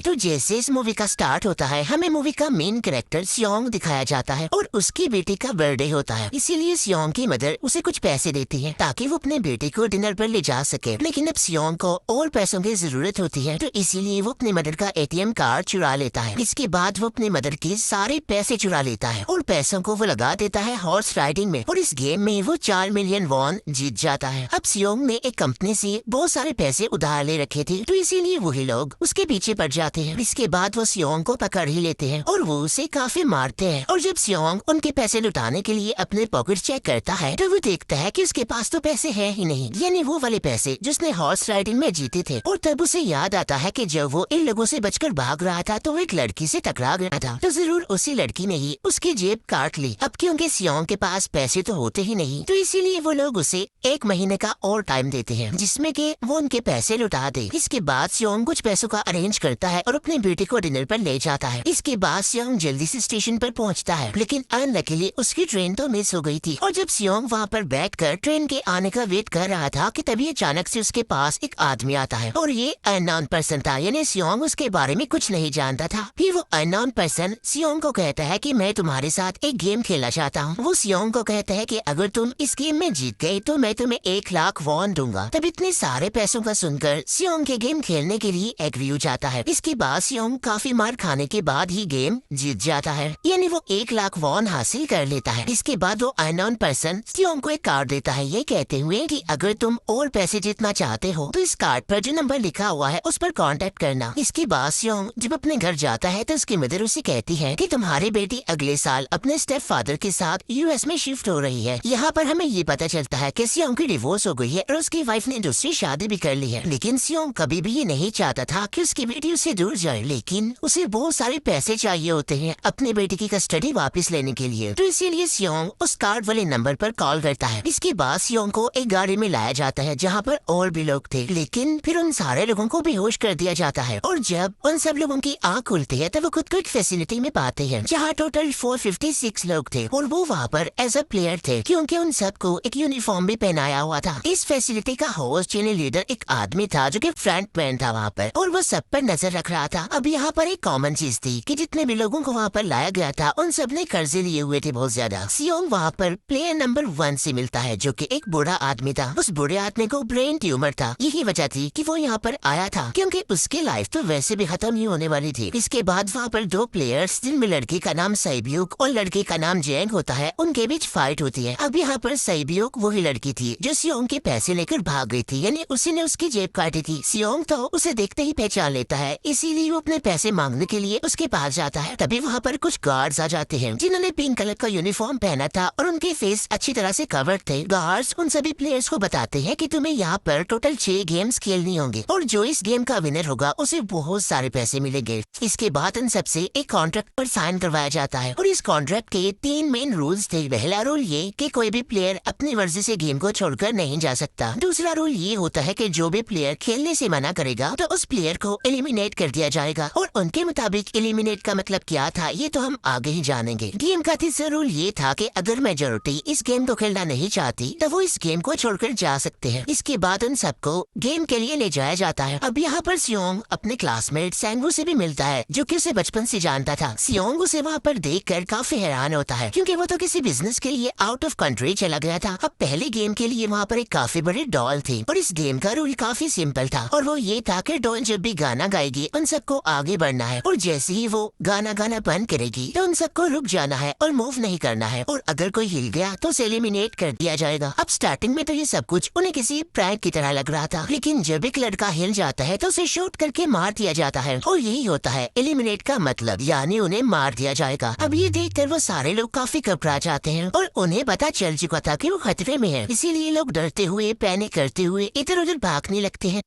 तो जैसे इस मूवी का स्टार्ट होता है हमें मूवी का मेन कैरेक्टर सियोंग दिखाया जाता है और उसकी बेटी का बर्थडे होता है। इसीलिए सियोंग की मदर उसे कुछ पैसे देती है ताकि वो अपने बेटे को डिनर पर ले जा सके। लेकिन अब सियोंग को और पैसों की जरूरत होती है तो इसीलिए वो अपनी मदर का एटीएम कार्ड चुरा लेता है। इसके बाद वो अपनी मदर के सारे पैसे चुरा लेता है और पैसों को वो लगा देता है हॉर्स राइडिंग में और इस गेम में वो 4 मिलियन वॉन जीत जाता है। अब सियोंग ने एक कंपनी से बहुत सारे पैसे उधार ले रखे थे तो इसीलिए वही लोग उसके पीछे पड़ जाते हैं। इसके बाद वो सियोंग को पकड़ ही लेते हैं और वो उसे काफी मारते हैं। और जब सियोंग उनके पैसे लुटाने के लिए अपने पॉकेट चेक करता है तो वो देखता है कि उसके पास तो पैसे हैं ही नहीं, यानी वो वाले पैसे जिसने हॉर्स राइडिंग में जीते थे। और तब उसे याद आता है कि जब वो इन लोगों से बचकर भाग रहा था तो वो एक लड़की से टकरा गया था, तो जरूर उसी लड़की ने ही उसकी जेब काट ली। अब क्योंकि सियोंग के पास पैसे तो होते ही नहीं तो इसीलिए वो लोग उसे 1 महीने का और टाइम देते हैं जिसमें कि वो उनके पैसे लुटा दे। इसके बाद सियोंग कुछ पैसों का अरेंज करता है और अपने बेटे को डिनर पर ले जाता है। इसके बाद सियोंग जल्दी से स्टेशन पर पहुंचता है लेकिन अनलकीली उसकी ट्रेन तो मिस हो गई थी। और जब सियोंग वहां पर बैठकर ट्रेन के आने का वेट कर रहा था कि तभी अचानक से उसके पास एक आदमी आता है और ये अननोन पर्सन था, यानी सियोंग उसके बारे में कुछ नहीं जानता था। फिर वो अननोन पर्सन सियोंग को कहता है कि मैं तुम्हारे साथ एक गेम खेलना चाहता हूँ। वो सियोंग को कहता है कि अगर तुम इस गेम में जीत गए तो मैं तुम्हें 1 लाख वॉन दूंगा। तब इतने सारे पैसों का सुनकर सियोंग के गेम खेलने के लिए एग्री हो जाता है। इसके बाद सियोंग काफी मार खाने के बाद ही गेम जीत जाता है, यानी वो 1 लाख वॉन हासिल कर लेता है। इसके बाद वो अननोन पर्सन सियोंग को एक कार्ड देता है ये कहते हुए कि अगर तुम और पैसे जीतना चाहते हो तो इस कार्ड पर जो नंबर लिखा हुआ है उस पर कांटेक्ट करना। इसके बाद सियोंग जब अपने घर जाता है तो उसकी मदर उसे कहती है कि तुम्हारी बेटी अगले साल अपने स्टेप फादर के साथ यूएस में शिफ्ट हो रही है। यहाँ पर हमें ये पता चलता है कि सियोंग की डिवोर्स हो गई है और उसकी वाइफ ने दूसरी शादी भी कर ली है। लेकिन सियोंग कभी भी ये नहीं चाहता था कि उसकी बेटी उससे दूर जाए, लेकिन उसे बहुत सारे पैसे चाहिए होते हैं अपने बेटी की कस्टडी वापस लेने के लिए। तो इसीलिए सियोंग उस कार्ड वाले नंबर पर कॉल करता है। इसके बाद सियोंग को एक गाड़ी में लाया जाता है जहाँ पर और भी लोग थे, लेकिन फिर उन सारे लोगों को बेहोश कर दिया जाता है। और जब उन सब लोगों की आँख खुलती है तब वो खुद को एक फैसिलिटी में पाते हैं जहाँ टोटल 456 लोग थे और वो वहाँ पर एज अ प्लेयर थे क्योंकि उन सबको एक यूनिफॉर्म भी पहनाया हुआ था। इस फैसिलिटी का होस्ट यानी लीडर एक आदमी था जो कि फ्रंट मैन था वहाँ पर और वो सब पर नजर रख रहा था। अब यहाँ पर एक कॉमन चीज थी कि जितने भी लोगों को वहाँ पर लाया गया था उन सब ने कर्जे लिए हुए थे बहुत ज्यादा। सियोंग वहाँ पर प्लेयर नंबर 1 से मिलता है जो कि एक बूढ़ा आदमी था। उस बूढ़े आदमी को ब्रेन ट्यूमर था, यही वजह थी कि वो यहाँ पर आया था क्योंकि उसकी लाइफ तो वैसे भी खत्म ही होने वाली थी। इसके बाद वहाँ पर 2 प्लेयर्स जिनमें लड़की का नाम सैब्यूक और लड़के का नाम जेंग होता है उनके बीच फाइट होती है। अब यहाँ पर सैब्यूक वही लड़की थी जो सियोंग के पैसे लेकर भाग गई थी, यानी उसी ने उसकी जेब काटी थी। सियोंग तो उसे देखते ही पहचान लेता है, इसीलिए वो अपने पैसे मांगने के लिए उसके पास जाता है। तभी वहाँ पर कुछ गार्ड्स आ जाते हैं जिन्होंने पिंक कलर का यूनिफॉर्म पहना था और उनके फेस अच्छी तरह से कवर्ड थे। गार्ड्स उन सभी प्लेयर्स को बताते हैं कि तुम्हें यहाँ पर टोटल 6 गेम्स खेलनी होंगे और जो इस गेम का विनर होगा उसे बहुत सारे पैसे मिलेंगे। इसके बाद इन सबसे एक कॉन्ट्रैक्ट पर साइन करवाया जाता है और इस कॉन्ट्रैक्ट के 3 मेन रूल्स थे। पहला रूल ये कि कोई भी प्लेयर अपनी मर्जी से गेम को छोड़कर नहीं जा सकता। दूसरा रूल ये होता है कि जो भी प्लेयर खेलने से मना करेगा तो उस प्लेयर को एलिमिनेट कर दिया जाएगा और उनके मुताबिक एलिमिनेट का मतलब क्या था ये तो हम आगे ही जानेंगे। गेम का तीसरा रूल ये था कि अगर मेजोरिटी इस गेम को खेलना नहीं चाहती तो वो इस गेम को छोड़कर जा सकते हैं। इसके बाद उन सबको गेम के लिए ले जाया जाता है। अब यहाँ पर सियोंग अपने क्लासमेट सैंगवू से भी मिलता है जो कि उसे बचपन से जानता था। सियोंग उसे वहाँ पर देखकर काफी हैरान होता है क्योंकि वो तो किसी बिजनेस के लिए आउट ऑफ कंट्री चला गया था। अब पहले गेम के लिए वहाँ पर एक काफी बड़ी डॉल थी और इस गेम का रूल काफी सिंपल था और वो ये था कि डॉल जब भी गाना गाएगी उन सबको आगे बढ़ना है और जैसे ही वो गाना गाना बंद करेगी तो उन सबको रुक जाना है और मूव नहीं करना है और अगर कोई हिल गया तो उसे एलिमिनेट कर दिया जाएगा। अब स्टार्टिंग में तो ये सब कुछ उन्हें किसी प्रैंक की तरह लग रहा था, लेकिन जब एक लड़का हिल जाता है तो उसे शूट करके मार दिया जाता है और यही होता है एलिमिनेट का मतलब, यानी उन्हें मार दिया जाएगा। अब ये देखकर वो सारे लोग काफी घबरा जाते हैं और उन्हें पता चल चुका था कि वो खतरे में है, इसीलिए लोग डरते हुए पैनिक करते हुए इधर उधर भागने लगते हैं।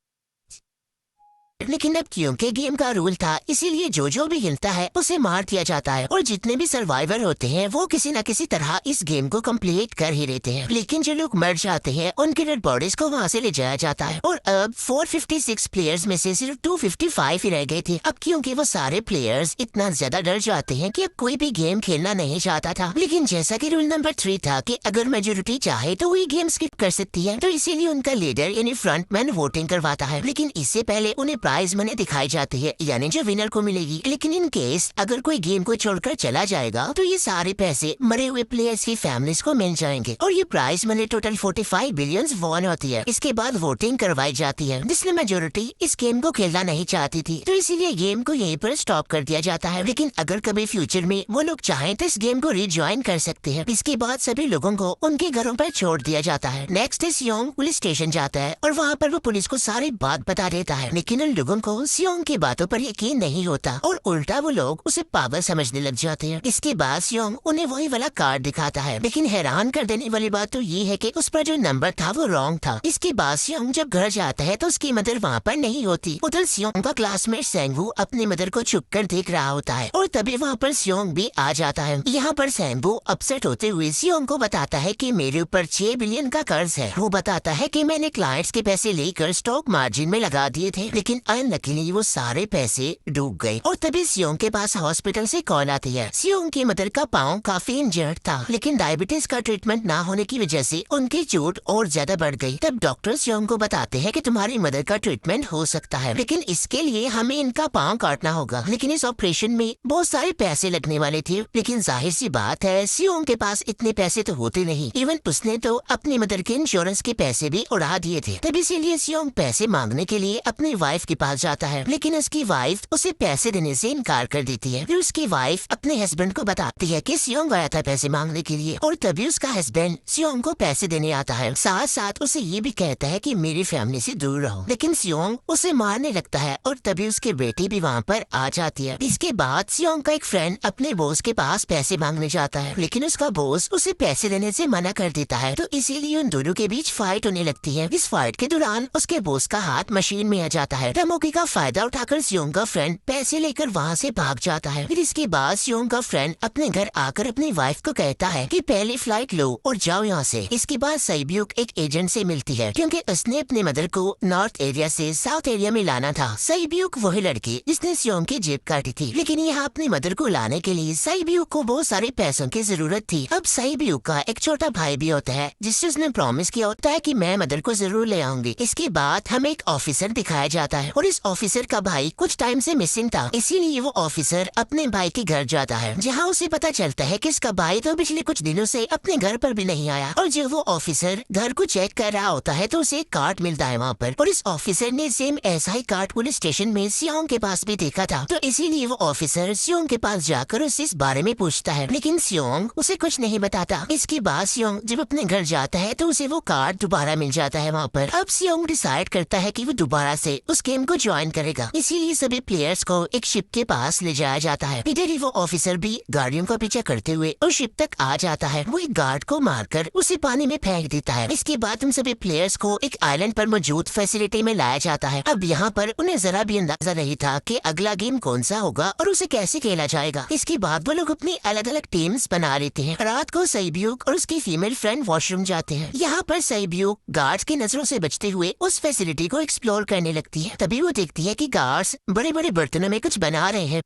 लेकिन अब क्योंकि गेम का रूल था इसीलिए जो भी हिलता है उसे मार दिया जाता है और जितने भी सर्वाइवर होते हैं वो किसी न किसी तरह इस गेम को कंप्लीट कर ही लेते हैं। लेकिन जो लोग मर जाते हैं उनके डेड बॉडीज को वहाँ से ले जाया जाता है और अब 456 प्लेयर्स में से सिर्फ 255 ही रह गए थे। अब क्योंकि वो सारे प्लेयर्स इतना ज्यादा डर जाते हैं कि अब कोई भी गेम खेलना नहीं चाहता था। लेकिन जैसा कि रूल नंबर 3 था कि अगर मेजोरिटी चाहे तो वही गेम स्किप कर सकती है, तो इसीलिए उनका लीडर यानी फ्रंटमैन वोटिंग करवाता है। लेकिन इससे पहले उन्हें प्राइज मनी दिखाई जाती है, यानी जो विनर को मिलेगी। लेकिन इन केस अगर कोई गेम को छोड़कर चला जाएगा तो ये सारे पैसे मरे हुए प्लेयर्स की फैमिलीज को मिल जाएंगे। और ये prize money total 45 billion won होती है। इसके बाद वोटिंग करवाई जाती है, जिसमें मेजोरिटी इस गेम को खेलना नहीं चाहती थी, तो इसीलिए गेम को यहीं पर स्टॉप कर दिया जाता है। लेकिन अगर कभी फ्यूचर में वो लोग चाहें तो इस गेम को रिज्वाइन कर सकते हैं। इसके बाद सभी लोगों को उनके घरों पर छोड़ दिया जाता है। नेक्स्ट सियोंग पुलिस स्टेशन जाता है और वहाँ पर वो पुलिस को सारी बात बता देता है। लेकिन उन लोगों को सियोंग की बातों पर यकीन नहीं होता और उल्टा वो लोग उसे पागल समझने लग जाते हैं। इसके बाद सियोंग उन्हें वही वाला कार्ड दिखाता है, लेकिन हैरान कर देने वाली बात तो ये है कि उस पर जो नंबर था वो रॉन्ग था। इसके बाद सियोंग जब घर जाता है तो उसकी मदर वहाँ पर नहीं होती। उधर सियोंग का क्लासमेट सेंगवू अपनी मदर को छुप कर देख रहा होता है और तभी वहाँ पर सियोंग भी आ जाता है। यहाँ पर सेंगवू अपसेट होते हुए सियोंग को बताता है कि मेरे ऊपर 6 बिलियन का कर्ज है। वो बताता है कि मैंने क्लाइंट्स के पैसे लेकर स्टॉक मार्जिन में लगा दिए थे, लेकिन अनलकीली वो सारे पैसे डूब गए। और तभी सियोंग के पास हॉस्पिटल से कॉल आती है। सियोंग की मदर का पाँव काफी इंजर्ड था, लेकिन डायबिटीज का ट्रीटमेंट ना होने की वजह से उनकी चोट और ज्यादा बढ़ गई। तब डॉक्टर सियोंग को बताते हैं कि तुम्हारी मदर का ट्रीटमेंट हो सकता है, लेकिन इसके लिए हमें इनका पाँव काटना होगा। लेकिन इस ऑपरेशन में बहुत सारे पैसे लगने वाले थे, लेकिन जाहिर सी बात है सियोंग के पास इतने पैसे तो होते नहीं। इवन उसने तो अपनी मदर के इंश्योरेंस के पैसे भी उड़ा दिए थे। तब इसीलिए सियोंग पैसे मांगने के लिए अपनी वाइफ के पास जाता है, लेकिन उसकी वाइफ उसे पैसे देने से इनकार कर देती है। फिर उसकी वाइफ अपने हस्बैंड को बताती है कि सियोंग आया था पैसे मांगने के लिए, और तभी उसका हस्बैंड सियोंग को पैसे देने आता है। साथ साथ उसे ये भी कहता है कि मेरी फैमिली से दूर रहो। लेकिन सियोंग उसे मारने लगता है और तभी उसकी बेटी भी वहाँ पर आ जाती है। इसके बाद सियोंग का एक फ्रेंड अपने बॉस के पास पैसे मांगने जाता है, लेकिन उसका बॉस उसे पैसे देने से मना कर देता है, तो इसीलिए उन दोनों के बीच फाइट होने लगती है। इस फाइट के दौरान उसके बॉस का हाथ मशीन में आ जाता है। मौके का फायदा उठाकर सियोंग का फ्रेंड पैसे लेकर वहाँ से भाग जाता है। फिर इसके बाद सियोंग का फ्रेंड अपने घर आकर अपनी वाइफ को कहता है कि पहले फ्लाइट लो और जाओ यहाँ से। इसके बाद सईब्यूक एक एजेंट से मिलती है, क्योंकि उसने अपने मदर को नॉर्थ एरिया से साउथ एरिया में लाना था। सईब्यूक वही लड़की जिसने सियोंग की जेब काटी थी, लेकिन यहाँ अपनी मदर को लाने के लिए सईब्यूक को बहुत सारे पैसों की जरूरत थी। अब सईब्यूक का एक छोटा भाई भी होता है, जिससे उसने प्रॉमिस किया होता है कि मैं मदर को जरूर ले आऊंगी। इसके बाद हमें एक ऑफिसर दिखाया जाता है और इस ऑफिसर का भाई कुछ टाइम से मिसिंग था, इसीलिए वो ऑफिसर अपने भाई के घर जाता है, जहाँ उसे पता चलता है कि इसका भाई तो पिछले कुछ दिनों से अपने घर पर भी नहीं आया। और जब वो ऑफिसर घर को चेक कर रहा होता है तो उसे एक कार्ड मिलता है वहाँ पर, और इस ऑफिसर ने सेम ऐसा ही कार्ड पुलिस स्टेशन में सियोंग के पास भी देखा था, तो इसीलिए वो ऑफिसर सियोंग के पास जाकर उससे इस बारे में पूछता है, लेकिन सियोंग उसे कुछ नहीं बताता। इसके बाद सियोंग जब अपने घर जाता है तो उसे वो कार्ड दोबारा मिल जाता है वहाँ पर। अब सियोंग डिसाइड करता है कि वो दोबारा से उस गेम को ज्वाइन करेगा, इसीलिए सभी प्लेयर्स को एक शिप के पास ले जाया जाता है। इधर ही वो ऑफिसर भी गाड़ियों का पीछा करते हुए उस शिप तक आ जाता है। वो एक गार्ड को मारकर उसे पानी में फेंक देता है। इसके बाद उन सभी प्लेयर्स को एक आइलैंड पर मौजूद फैसिलिटी में लाया जाता है। अब यहाँ पर उन्हें जरा भी अंदाजा नहीं था कि अगला गेम कौन सा होगा और उसे कैसे खेला जाएगा। इसके बाद वो लोग अपनी अलग अलग टीम्स बना लेते हैं। रात को सईब्यूक और उसकी फीमेल फ्रेंड वॉशरूम जाते हैं। यहाँ पर सईब्यूक गार्ड्स की नजरों से बचते हुए उस फैसिलिटी को एक्सप्लोर करने लगती है। तभी वो देखती है कि गार्ड्स बड़े बड़े बर्तनों में कुछ बना रहे हैं,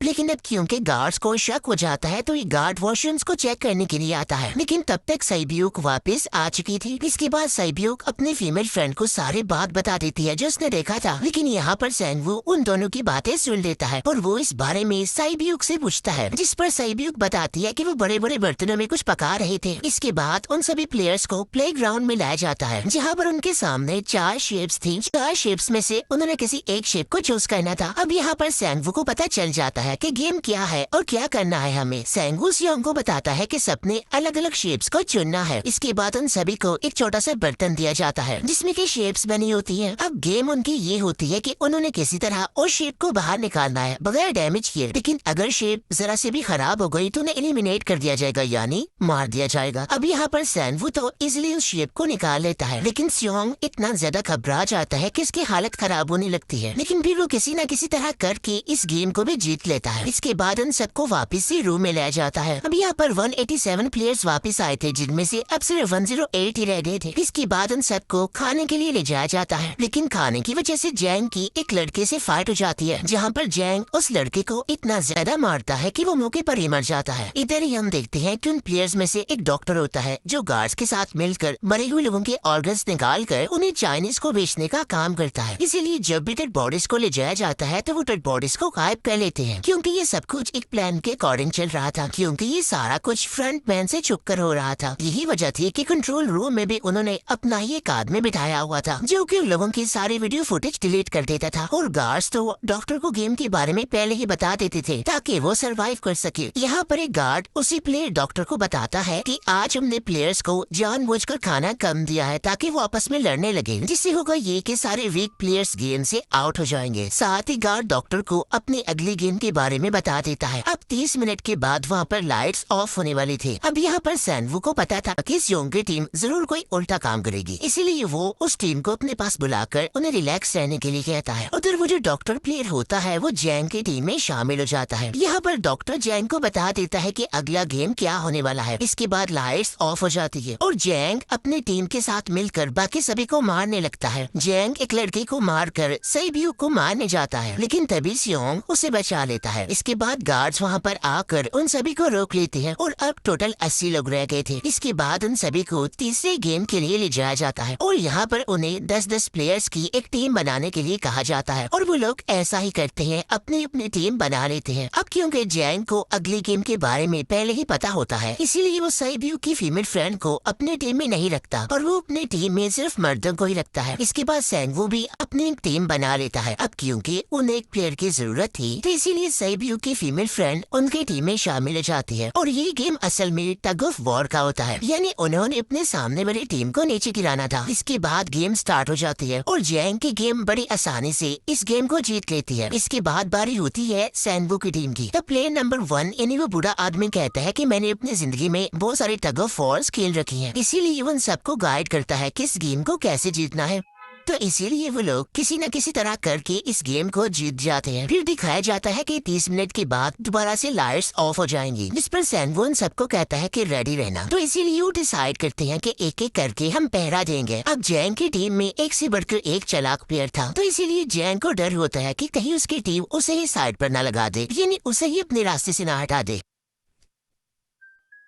लेकिन अब क्योंकि गार्ड्स को शक हो जाता है तो ये गार्ड वॉशरूम्स को चेक करने के लिए आता है, लेकिन तब तक सईब्यूक वापस आ चुकी थी। इसके बाद सईब्यूक अपनी फीमेल फ्रेंड को सारी बात बता देती है जो उसने देखा था, लेकिन यहाँ पर सेंगवू उन दोनों की बातें सुन लेता है और वो इस बारे में सईब्यूक से पूछता है, जिस पर सईब्यूक बताती है कि वो बड़े बड़े बर्तनों में कुछ पका रहे थे। इसके बाद उन सभी प्लेयर्स को प्ले ग्राउंड में लाया जाता है, जहाँ पर उनके सामने 4 शेप्स थी। 4 शेप्स में से उन्होंने किसी एक शेप को चूज करना था। अब यहाँ पर सेंगवू को पता चल जाता है कि गेम क्या है और क्या करना है हमें। सेंगू सियोंग को बताता है कि सबने अलग अलग शेप्स को चुनना है। इसके बाद उन सभी को एक छोटा सा बर्तन दिया जाता है जिसमें की शेप्स बनी होती है। अब गेम उनकी ये होती है कि उन्होंने किसी तरह उस शेप को बाहर निकालना है बगैर डैमेज किए, लेकिन अगर शेप जरा से भी खराब हो गई तो उन्हें एलिमिनेट कर दिया जाएगा, यानी मार दिया जाएगा। अब यहाँ पर सेंगू तो इजिली उस शेप को निकाल लेता है, लेकिन सियोंग इतना ज्यादा घबरा जाता है कि इसकी हालत खराब होने लगती है, लेकिन फिर वो किसी न किसी तरह करके इस गेम को भी जीत लेता देता है। इसके बाद उन सबको वापस से रूम में ले जाता है। अब यहाँ पर 187 प्लेयर्स वापस आए थे, जिनमें से अब सिर्फ 108 ही रह गए थे। इसके बाद उन सबको खाने के लिए ले जाया जाता है, लेकिन खाने की वजह से जैंग की एक लड़के से फाइट हो जाती है, जहाँ पर जैंग उस लड़के को इतना ज्यादा मारता है कि वो मौके पर ही मर जाता है। इधर ही हम देखते हैं कि उन प्लेयर्स में से एक डॉक्टर होता है जो गार्ड्स के साथ मिलकर मरे हुए लोगों के ऑर्गन्स निकाल कर उन्हें चाइनीज को बेचने का काम करता है। इसीलिए जब भी डेड बॉडीज को ले जाया जाता है तो वो डेड बॉडीज को गायब कर लेते हैं, क्योंकि ये सब कुछ एक प्लान के अकॉर्डिंग चल रहा था, क्योंकि ये सारा कुछ फ्रंट मैन से छुप कर हो रहा था। यही वजह थी कि कंट्रोल रूम में भी उन्होंने अपना ही एक आदमी बिठाया हुआ था, जो कि लोगों की सारी वीडियो फुटेज डिलीट कर देता था। और गार्ड्स तो डॉक्टर को गेम के बारे में पहले ही बता देते थे ताकि वो सरवाइव कर सके। यहाँ पर एक गार्ड उसी प्लेयर डॉक्टर को बताता है कि आज हमने प्लेयर्स को जानबूझकर खाना कम दिया है ताकि वो आपस में लड़ने लगे, जिससे होगा ये कि सारे वीक प्लेयर्स गेम से आउट हो जाएंगे। साथ ही गार्ड डॉक्टर को अपनी अगली गेम के बारे में बता देता है। अब 30 मिनट के बाद वहाँ पर लाइट्स ऑफ होने वाली थी। अब यहाँ पर सैनवू को पता था कि इस योंग की टीम जरूर कोई उल्टा काम करेगी, इसीलिए वो उस टीम को अपने पास बुलाकर उन्हें रिलैक्स रहने के लिए कहता है। उधर वो जो डॉक्टर प्लेयर होता है वो जैंग की टीम में शामिल हो जाता है। यहाँ पर डॉक्टर जैंग को बता देता है कि अगला गेम क्या होने वाला है। इसके बाद लाइट्स ऑफ हो जाती है और जैंग अपनी टीम के साथ मिलकर बाकी सभी को मारने लगता है। जैंग एक लड़की को मारकर सैब्यू को मारने जाता है, लेकिन तभी सियोंग उसे बचा लेता है। इसके बाद गार्ड्स वहाँ पर आकर उन सभी को रोक लेते हैं और अब टोटल 80 लोग रह गए थे। इसके बाद उन सभी को तीसरे गेम के लिए ले जाया जाता है और यहाँ पर उन्हें 10-10 प्लेयर्स की एक टीम बनाने के लिए कहा जाता है और वो लोग ऐसा ही करते हैं, अपनी अपनी टीम बना लेते हैं। अब क्योंकि जैंग को अगली गेम के बारे में पहले ही पता होता है, इसीलिए वो सैब्यू की फीमेल फ्रेंड को अपने टीम में नहीं रखता और वो अपनी टीम में सिर्फ मर्दों को ही रखता है। इसके बाद सैंगवू भी अपनी एक टीम बना लेता है। अब क्योंकि उन्हें एक प्लेयर की जरूरत थी, तो इसीलिए सैब्यू की फीमेल फ्रेंड उनकी टीम में शामिल हो जाती है और ये गेम असल में टग ऑफ वॉर का होता है, यानी उन्होंने अपने सामने वाली टीम को नीचे गिराना था। इसके बाद गेम स्टार्ट हो जाती है और जैंग की गेम बड़ी आसानी से इस गेम को जीत लेती है। इसके बाद बारी होती है सैनवू की टीम की। तो प्लेयर नंबर 1 यानी वो बूढ़ा आदमी कहता है कि मैंने अपनी जिंदगी में बहुत सारे टग ऑफ वॉर्स खेल रखी हैं, इसीलिए वो उन सबको गाइड करता है कि इस गेम को कैसे जीतना है। तो इसीलिए वो लोग किसी न किसी तरह करके इस गेम को जीत जाते हैं। फिर दिखाया जाता है कि 30 मिनट के बाद दोबारा से लाइट्स ऑफ हो जाएंगी, जिस पर सैनवू उन सबको कहता है कि रेडी रहना। तो इसीलिए वो डिसाइड करते हैं कि एक एक करके हम पहरा देंगे। अब जैंग की टीम में एक से बढ़कर एक चालाक प्लेयर था, तो इसीलिए जैंग को डर होता है कि कहीं उसकी टीम उसे ही साइड पर न लगा दे, यानी उसे ही अपने रास्ते से न हटा दे।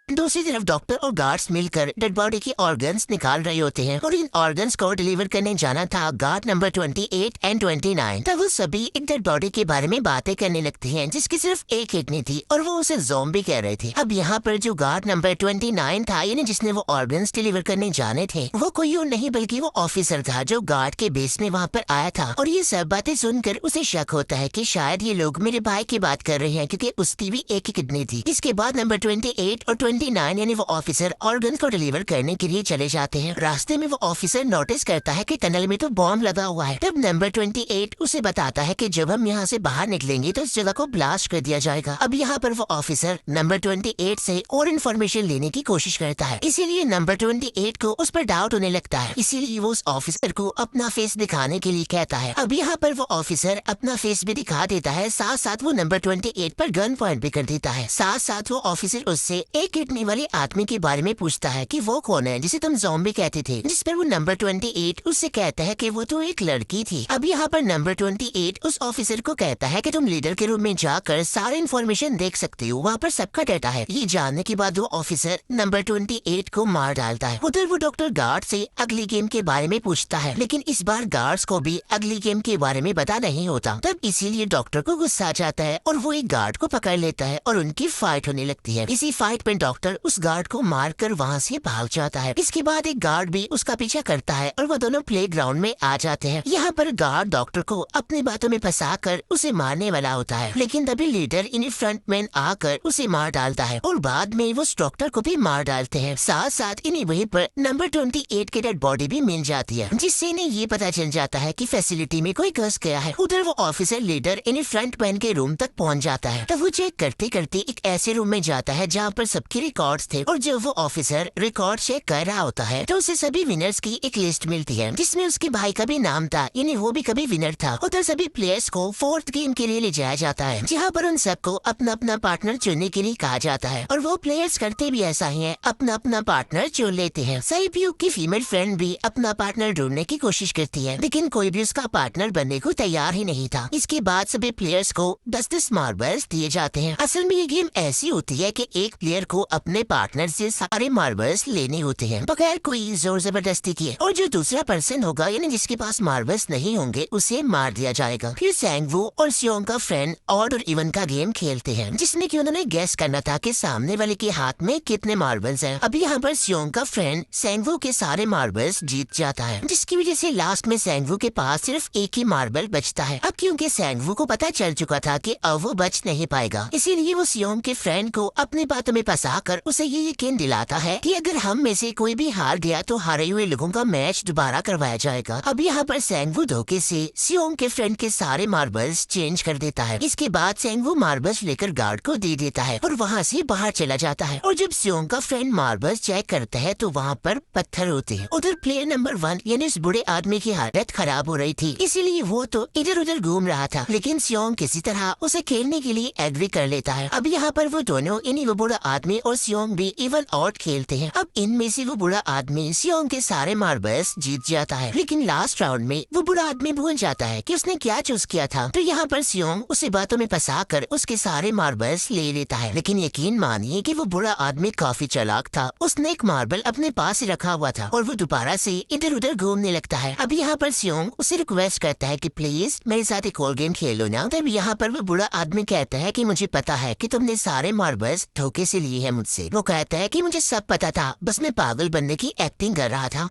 दूसरी तरफ डॉक्टर और गार्ड्स मिलकर डेड बॉडी की ऑर्गन्स निकाल रहे होते हैं और इन ऑर्गन्स को डिलीवर करने जाना था गार्ड नंबर 28 एंड 29। तब वो सभी एक डेड बॉडी के बारे में बातें करने लगते हैं जिसकी सिर्फ एक किडनी थी और वो उसे ज़ॉम्बी कह रहे थे। अब यहाँ पर जो गार्ड नंबर 29 था, यानी जिसने वो ऑर्गन्स डिलीवर करने जाने थे, वो कोई और नहीं बल्कि वो ऑफिसर था जो गार्ड के बेस में वहाँ पर आया था। और ये सब बातें सुनकर उसे शक होता है कि शायद ये लोग मेरे भाई की बात कर रहे हैं, क्योंकि उसकी भी एक ही किडनी थी। इसके बाद नंबर 28 और 29 यानी वो ऑफिसर ऑर्गन को डिलीवर करने के लिए चले जाते हैं। रास्ते में वो ऑफिसर नोटिस करता है कि टनल में तो बॉम्ब लगा हुआ है। तब नंबर 28 उसे बताता है कि जब हम यहाँ से बाहर निकलेंगे तो इस जगह को ब्लास्ट कर दिया जाएगा। अब यहाँ पर वो ऑफिसर नंबर 28 से और इन्फॉर्मेशन लेने की कोशिश करता है, इसीलिए नंबर 28 को उस पर डाउट होने लगता है। इसीलिए वो उस ऑफिसर को अपना फेस दिखाने के लिए कहता है। अब यहाँ पर वो ऑफिसर अपना फेस भी दिखा देता है, साथ साथ वो नंबर 28 पर गन पॉइंट भी कर देता है। साथ साथ वो ऑफिसर उससे एक किडनी वाले आदमी के बारे में पूछता है कि वो कौन है जिसे तुम ज़ॉम्बी कहते थे, जिस पर वो नंबर 28 उससे कहता है कि वो तो एक लड़की थी। अब यहाँ पर नंबर 28 उस ऑफिसर को कहता है कि तुम लीडर के रूम में जाकर सारी इन्फॉर्मेशन देख सकते हो, वहाँ पर सबका डाटा है। ये जानने के बाद वो ऑफिसर नंबर 28 को मार डालता है। उधर वो डॉक्टर गार्ड से अगली गेम के बारे में पूछता है, लेकिन इस बार गार्ड्स को भी अगली गेम के बारे में पता नहीं होता। तब इसीलिए डॉक्टर को गुस्सा आ जाता है और वो एक गार्ड को पकड़ लेता है और उनकी फाइट होने लगती है। इसी फाइट में डॉक्टर उस गार्ड को मारकर वहाँ से भाग जाता है। इसके बाद एक गार्ड भी उसका पीछा करता है और वो दोनों प्लेग्राउंड में आ जाते हैं। यहाँ पर गार्ड डॉक्टर को अपनी बातों में फंसाकर उसे मारने वाला होता है, लेकिन तभी लीडर इन फ्रंटमैन आकर उसे मार डालता है और बाद में वो उस डॉक्टर को भी मार डालते हैं। साथ साथ इन्हीं वहीं पर नंबर 28 की डेड बॉडी भी मिल जाती है, जिससे इन्हें ये पता चल जाता है कि फैसिलिटी में कोई घुस गया है। उधर वो ऑफिसर लीडर इन फ्रंटमैन के रूम तक पहुँच जाता है। तब वो चेक करते करते एक ऐसे रूम में जाता है जहाँ पर सबकी रिकॉर्ड्स थे और जब वो ऑफिसर रिकॉर्ड चेक कर रहा होता है तो उसे सभी विनर्स की एक लिस्ट मिलती है जिसमें उसके भाई का भी नाम था, यानी वो भी कभी विनर था। उधर सभी प्लेयर्स को फोर्थ गेम के लिए ले जाया जाता है जहाँ पर उन सबको अपना अपना पार्टनर चुनने के लिए कहा जाता है और वो प्लेयर्स करते भी ऐसा ही है, अपना अपना पार्टनर चुन लेते हैं। साइब्यूक की फीमेल फ्रेंड भी अपना पार्टनर ढूंढने की कोशिश करती है लेकिन कोई भी उसका पार्टनर बनने को तैयार ही नहीं था। इसके बाद सभी प्लेयर्स को 10-10 मार्बल्स दिए जाते हैं। असल में ये गेम ऐसी होती है कि एक प्लेयर को अपने पार्टनर से सारे मार्बल्स लेने होते हैं बगैर कोई जोर जबरदस्ती किए, और जो दूसरा पर्सन होगा यानी जिसके पास मार्बल्स नहीं होंगे उसे मार दिया जाएगा। फिर सैंगवू और सियोंग का फ्रेंड ऑड और इवन का गेम खेलते हैं जिसमें कि उन्होंने गेस करना था कि सामने वाले के हाथ में कितने मार्बल्स हैं। अभी यहाँ पर सियोंग का फ्रेंड सैंगवू के सारे मार्बल्स जीत जाता है जिसकी वजह से लास्ट में सैंगवू के पास सिर्फ एक ही मार्बल बचता है। अब क्योंकि सैंगवू को पता चल चुका था कि अब वो बच नहीं पाएगा, इसीलिए वो सियोंग के फ्रेंड को अपनी बातों में फंसाकर उसे ये यकीन दिलाता है कि अगर हम में से कोई भी हार गया तो हारे हुए लोगों का मैच दोबारा करवाया जाएगा। अब यहाँ पर सैंगवू धोखे से सियोंग के फ्रेंड के सारे मार्बल्स चेंज कर देता है। इसके बाद सैंगवू मार्बल्स लेकर गार्ड को दे देता है और वहाँ से बाहर चला जाता है। और जब सियोंग का फ्रेंड मार्बल्स चेक करता है तो वहाँ पर पत्थर होते हैं। उधर प्लेयर नंबर 1 यानी उस बूढ़े आदमी की हालत खराब हो रही थी, इसीलिए वो तो इधर उधर घूम रहा था लेकिन सियोंग किसी तरह उसे खेलने के लिए एग्री कर लेता है। अब यहाँ पर वो दोनों यानी वो बूढ़ा आदमी और सियोंग भी इवन आउट खेलते हैं। अब इनमें से वो बूढ़ा आदमी सियोंग के सारे मार्बल्स जीत जाता है लेकिन लास्ट राउंड में वो बूढ़ा आदमी भूल जाता है कि उसने क्या चूज किया था। तो यहाँ पर सियोंग उसे बातों में फंसा कर उसके सारे मार्बल्स ले लेता है, लेकिन यकीन मानिए कि वो बूढ़ा आदमी काफी चालाक था। उसने एक मार्बल अपने पास ही रखा हुआ था और वो दोबारा से इधर उधर घूमने लगता है। अब यहाँ पर सियोंग उसे रिक्वेस्ट करता है कि प्लीज मेरे साथ एक और गेम खेलो ना। तब यहाँ पर वो बूढ़ा आदमी कहता है कि मुझे पता है कि तुमने सारे मार्बल्स धोखे से लिए हैं मुझसे। वो कहता है कि मुझे सब पता था, बस मैं पागल बनने की एक्टिंग कर रहा था।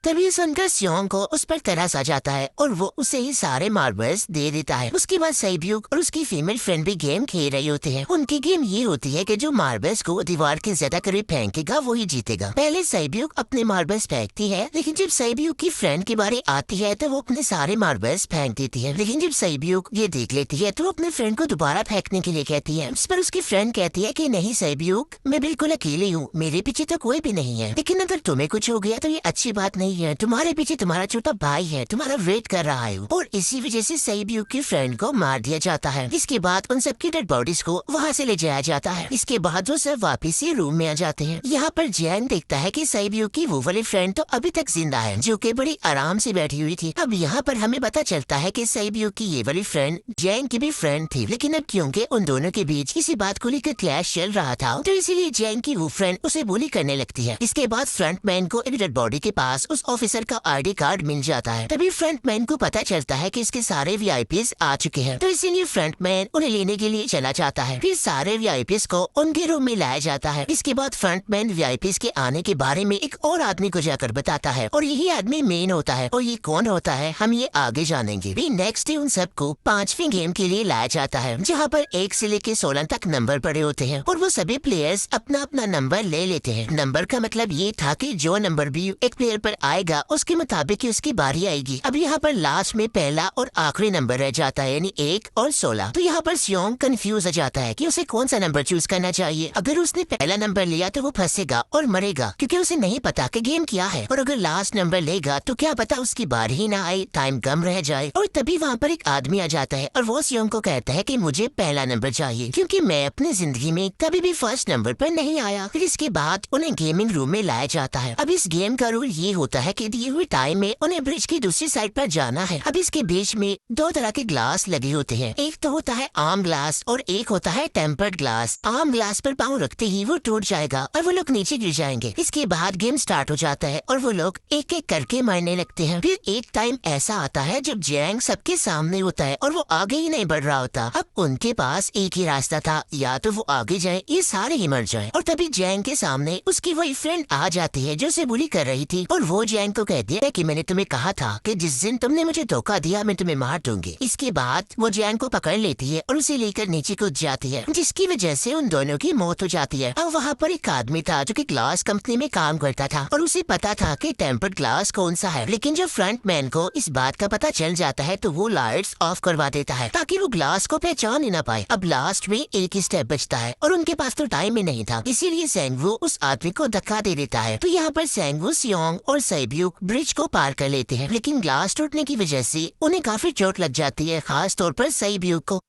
तभी सुनकर सियोंग को उस पर तरस आ जाता है और वो उसे ही सारे मार्बल्स दे देता है। उसके बाद साइब्यूक और उसकी फीमेल फ्रेंड भी गेम खेल रही होते हैं। उनकी गेम ये होती है कि जो मार्बल्स को दीवार के ज्यादा करीब फेंकेगा वो ही जीतेगा। पहले साइब्यूक अपने मार्बल्स फेंकती है लेकिन जब साइब्यूक की फ्रेंड की बारी आती है तो वो अपने सारे मार्बल्स फेंक देती है। लेकिन जब साइब्यूक ये देख लेती है तो वो अपने फ्रेंड को दोबारा फेंकने के लिए कहती है। उस पर उसकी फ्रेंड कहती है कि नहीं साइब्यूक, मैं बिल्कुल अकेली हूँ, मेरे पीछे तो कोई भी नहीं है, लेकिन अगर तुम्हें कुछ हो गया तो ये अच्छी बात नहीं है। तुम्हारे पीछे तुम्हारा छोटा भाई है, तुम्हारा वेट कर रहा है। और इसी वजह से साइब्यूक की फ्रेंड को मार दिया जाता है। इसके बाद उन सबकी डेड बॉडीज को वहाँ से ले जाया जाता है। इसके बाद वो सब वापिस से रूम में आ जाते हैं। यहाँ पर जैन देखता है कि साइब्यूक की वो वाली फ्रेंड तो अभी तक जिंदा है जो कि बड़ी आराम से बैठी हुई थी। अब यहाँ पर हमें पता चलता है कि साइब्यूक की ये वाली फ्रेंड जैन की भी फ्रेंड थी, लेकिन अब क्योंकि उन दोनों के बीच किसी बात को लेकर क्लैश चल रहा था तो इसीलिए जैन की वो फ्रेंड उसे बुली करने लगती है। इसके बाद फ्रंटमैन को एक डेड बॉडी के पास उस ऑफिसर का आईडी कार्ड मिल जाता है। तभी फ्रंटमैन को पता चलता है कि इसके सारे वीआईपीज आ चुके हैं, तो इसीलिए फ्रंटमैन उन्हें लेने के लिए चला जाता है। फिर सारे वीआईपीज को उनके रूम में लाया जाता है। इसके बाद फ्रंटमैन वीआईपीज के आने के बारे में एक और आदमी को जाकर बताता है और यही आदमी मेन होता है। और ये कौन होता है हम ये आगे जानेंगे। फिर नेक्स्ट डे उन सबको 5वीं गेम के लिए लाया जाता है जहाँ पर 1 से लेकर 16 तक नंबर पड़े होते हैं और वो सभी प्लेयर्स अपना अपना नंबर ले लेते हैं। नंबर का मतलब ये था कि जो नंबर भी एक प्लेयर पर आएगा उसके मुताबिक ही उसकी बारी आएगी। अब यहाँ पर लास्ट में पहला और आखिरी नंबर रह जाता है यानी 1 और 16। तो यहाँ पर सियोंग कंफ्यूज हो जाता है कि उसे कौन सा नंबर चूज करना चाहिए। अगर उसने पहला नंबर लिया तो वो फंसेगा और मरेगा क्योंकि उसे नहीं पता कि गेम क्या है, और अगर लास्ट नंबर लेगा तो क्या पता उसकी बारी ही ना आए, टाइम कम रह जाए। और तभी वहाँ पर एक आदमी आ जाता है और वो सियोंग को कहता है कि मुझे पहला नंबर चाहिए क्योंकि मैं अपनी जिंदगी में कभी भी फर्स्ट नंबर पर नहीं आया। फिर इसके बाद उन्हें गेमिंग रूम में लाया जाता है। अब इस गेम का रूल ये होता है कि दिए हुए टाइम में उन्हें ब्रिज की दूसरी साइड पर जाना है। अब इसके बीच में 2 तरह के ग्लास लगे होते हैं, एक तो होता है आर्म ग्लास और एक होता है टेम्पर्ड ग्लास। आर्म ग्लास पर पाँव रखते ही वो टूट जाएगा और वो लोग नीचे गिर जाएंगे। इसके बाद गेम स्टार्ट हो जाता है और वो लोग एक एक करके मरने लगते हैं। फिर एक टाइम ऐसा आता है जब जैंग सबके सामने होता है और वो आगे ही नहीं बढ़ रहा होता। अब उनके पास एक ही रास्ता था, या तो वो आगे जाए ये सारे ही मर जाए। और तभी जैंग के सामने उसकी वही फ्रेंड आ जाती है जो उसे बुली कर रही थी और वो जैंग को कहती है कि मैंने तुम्हें कहा था कि जिस दिन तुमने मुझे धोखा दिया मैं तुम्हें मार दूंगी। इसके बाद वो जैंग को पकड़ लेती है और उसे लेकर नीचे कूद जाती है, जिसकी वजह से उन दोनों की मौत हो जाती है। अब वहाँ पर एक आदमी था जो कि ग्लास कंपनी में काम करता था और उसे पता था कि टेम्पर्ड ग्लास कौन सा है, लेकिन जब फ्रंट मैन को इस बात का पता चल जाता है तो वो लाइट्स ऑफ करवा देता है ताकि वो ग्लास को पहचान ही ना पाए। अब लास्ट में एक ही स्टेप बचता है और उनके पास तो टाइम ही नहीं था, इसीलिए सेंगवू उस आदमी को धक्का दे देता है। तो यहाँ पर सेंगवू, सियोंग और सैब्यूक ब्रिज को पार कर लेते हैं, लेकिन ग्लास टूटने की वजह से उन्हें काफी चोट लग जाती है, खास तौर पर सैब्यूक को।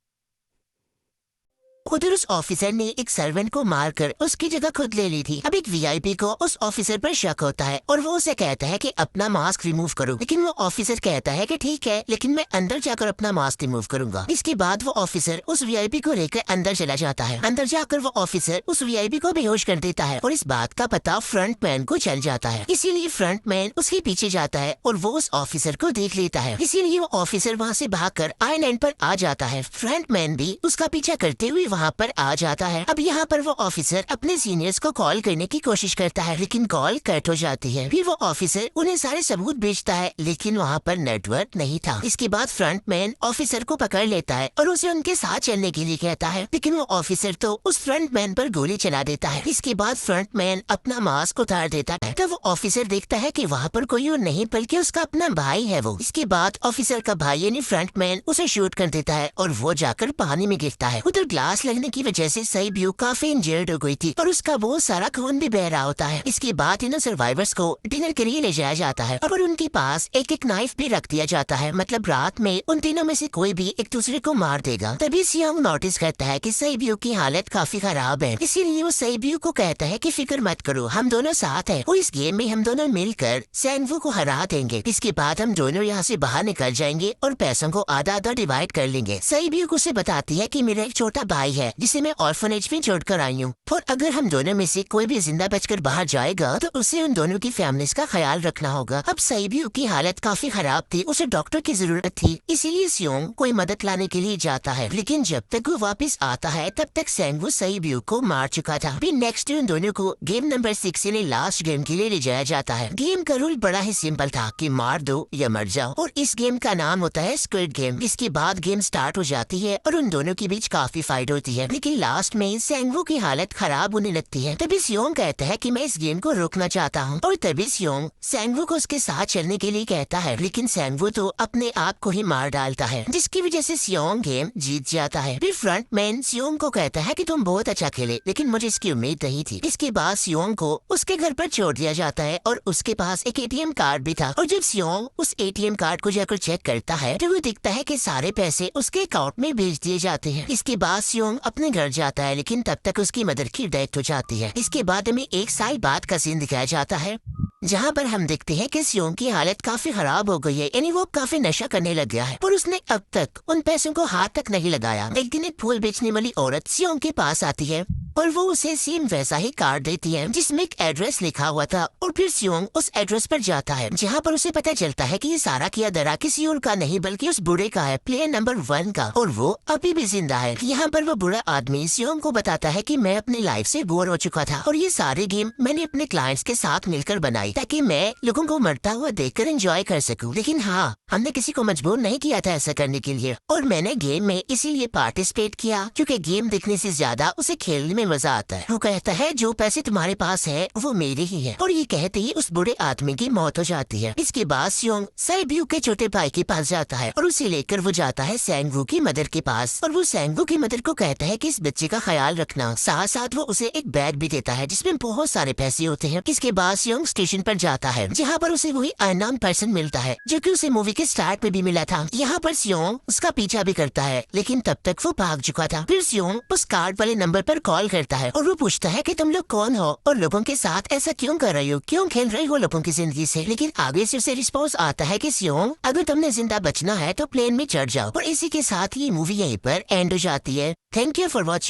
उधर उस ऑफिसर ने एक सर्वेंट को मारकर उसकी जगह खुद ले ली थी। अब एक वीआईपी को उस ऑफिसर पर शक होता है और वो उसे कहता है कि अपना मास्क रिमूव करो, लेकिन वो ऑफिसर कहता है कि ठीक है, लेकिन मैं अंदर जाकर अपना मास्क रिमूव करूंगा। इसके बाद वो ऑफिसर उस वीआईपी को लेकर अंदर चला जाता है। अंदर जाकर वो ऑफिसर उस वीआईपी को बेहोश कर देता है और इस बात का पता फ्रंट मैन को चल जाता है, इसीलिए फ्रंट मैन उसके पीछे जाता है और वो उस ऑफिसर को देख लेता है, इसीलिए वो ऑफिसर वहाँ से भागकर आइलैंड पर आ जाता है। फ्रंट मैन भी उसका पीछा करते हुए वहाँ पर आ जाता है। अब यहाँ पर वो ऑफिसर अपने सीनियर्स को कॉल करने की कोशिश करता है, लेकिन कॉल कट हो जाती है। फिर वो ऑफिसर उन्हें सारे सबूत भेजता है, लेकिन वहाँ पर नेटवर्क नहीं था। इसके बाद फ्रंट मैन ऑफिसर को पकड़ लेता है और उसे उनके साथ चलने के लिए कहता है, लेकिन वो ऑफिसर तो उस फ्रंट मैन पर गोली चला देता है। इसके बाद फ्रंट मैन अपना मास्क उतार देता है, तब वो ऑफिसर देखता है कि वहाँ पर कोई और नहीं बल्कि उसका अपना भाई है वो। इसके बाद ऑफिसर का भाई यानी फ्रंट मैन उसे शूट कर देता है और वो जाकर पानी में गिरता है। उधर ग्लास लगने की वजह से सैब्यूक काफी इंजर्ड हो गई थी और उसका बहुत सारा खून भी बह रहा होता है। इसके बाद इन सर्वाइवर्स को डिनर के लिए ले जाया जाता है और उनके पास एक एक नाइफ भी रख दिया जाता है, मतलब रात में उन तीनों में से कोई भी एक दूसरे को मार देगा। तभी सियोंग नोटिस करता है कि सैब्यूक की हालत काफी खराब है, इसीलिए वो सैब्यूक को कहता है कि फिक्र मत करो, हम दोनों साथ हैं और इस गेम में हम दोनों मिलकर सेंगवू को हरा देंगे। इसके बाद हम दोनों यहाँ से बाहर निकल जाएंगे और पैसों को आधा आधा डिवाइड कर लेंगे। सैब्यूक उसे बताती है कि मेरा एक छोटा भाई है जिसे मैं ऑर्फनेज में छोड़ कर आई हूँ, और अगर हम दोनों में से कोई भी जिंदा बचकर बाहर जाएगा तो उसे उन दोनों की फैमिलीज का ख्याल रखना होगा। अब सैब्यूक की हालत काफी खराब थी, उसे डॉक्टर की जरूरत थी, इसीलिए सियोंग कोई मदद लाने के लिए जाता है, लेकिन जब तक वो वापस आता है तब तक सेंगवू सैब्यूक को मार चुका था। फिर नेक्स्ट डे उन दोनों को गेम नंबर 6 यानी लास्ट गेम के लिए ले जाया जाता है। गेम का रूल बड़ा ही सिंपल था कि मार दो या मर जाओ, और इस गेम का नाम होता है स्क्विड गेम। इसके बाद गेम स्टार्ट हो जाती है और उन दोनों के बीच काफी फाइट होती है, लेकिन लास्ट में सेंगवू की हालत खराब होने लगती है। तभी सियोंग कहता है कि मैं इस गेम को रोकना चाहता हूँ, और तभी सियोंग सेंगवू को उसके साथ चलने के लिए कहता है, लेकिन सेंगवू तो अपने आप को ही मार डालता है, जिसकी वजह से सियोंग गेम जीत जाता है। फिर फ्रंट मैन सियोंग को कहता है कि तुम बहुत अच्छा खेले, लेकिन मुझे इसकी उम्मीद नहीं थी। इसके बाद सियोंग को उसके घर पर छोड़ दिया जाता है और उसके पास एक एटीएम कार्ड भी था, और जब सियोंग उस एटीएम कार्ड को जाकर चेक करता है तो वो दिखता है कि सारे पैसे उसके अकाउंट में भेज दिए जाते हैं। इसके बाद सियोंग अपने घर जाता है, लेकिन तब तक उसकी मदर की डेथ हो जाती है। इसके बाद हमें एक साल बाद का सीन दिखाया जाता है, जहाँ पर हम देखते हैं कि सियोंग की हालत काफी खराब हो गई है, यानी वो काफी नशा करने लग गया है, पर उसने अब तक उन पैसों को हाथ तक नहीं लगाया। एक दिन एक फूल बेचने वाली औरत सियोंग के पास आती है और वो उसे सेम वैसा ही कार्ड देती है जिसमें एक एड्रेस लिखा हुआ था, और फिर सियोंग उस एड्रेस पर जाता है, जहाँ पर उसे पता चलता है कि ये सारा किया दरा किसी और का नहीं बल्कि उस बूढ़े का है, प्लेयर नंबर 1 का, और वो अभी भी जिंदा है। यहाँ पर वो बुरा आदमी सियोंग को बताता है कि मैं अपनी लाइफ से बोर हो चुका था और ये सारे गेम मैंने अपने क्लाइंट्स के साथ मिलकर बनाई ताकि मैं लोगों को मरता हुआ देखकर एंजॉय कर सकूं, लेकिन हाँ, हमने किसी को मजबूर नहीं किया था ऐसा करने के लिए, और मैंने गेम में इसीलिए पार्टिसिपेट किया क्योंकि गेम देखने से ज्यादा उसे खेलने में मजा आता है। वो कहता है जो पैसे तुम्हारे पास है वो मेरे ही है, और ये कहते ही उस बूढ़े आदमी की मौत हो जाती है। इसके बाद सियोंग सैब्यूक के छोटे भाई के पास जाता है और उसे लेकर वो जाता है सेंगवू की मदर के पास, और वो सेंगवू की मदर को कहता है कि इस बच्चे का ख्याल रखना, साथ साथ वो उसे एक बैग भी देता है जिसमें बहुत सारे पैसे होते हैं। इसके बाद सियोंग स्टेशन पर जाता है, जहाँ पर उसे वही अननोन पर्सन मिलता है जो कि उसे मूवी के स्टार्ट में भी मिला था। यहाँ पर सियोंग उसका पीछा भी करता है, लेकिन तब तक वो भाग चुका था। फिर सियोंग उस कार्ड वाले नंबर पर कॉल करता है और वो पूछता है कि तुम लोग कौन हो और लोगों के साथ ऐसा क्यों कर रही हो, क्यों खेल रही हो लोगों की जिंदगी से। लेकिन आगे से उसे रिस्पॉन्स आता है कि सियोंग, अगर तुमने जिंदा बचना है तो प्लेन में चढ़ जाओ। और इसी के साथ ये मूवी यहीं पर एंड हो जाती है। Thank you for watching.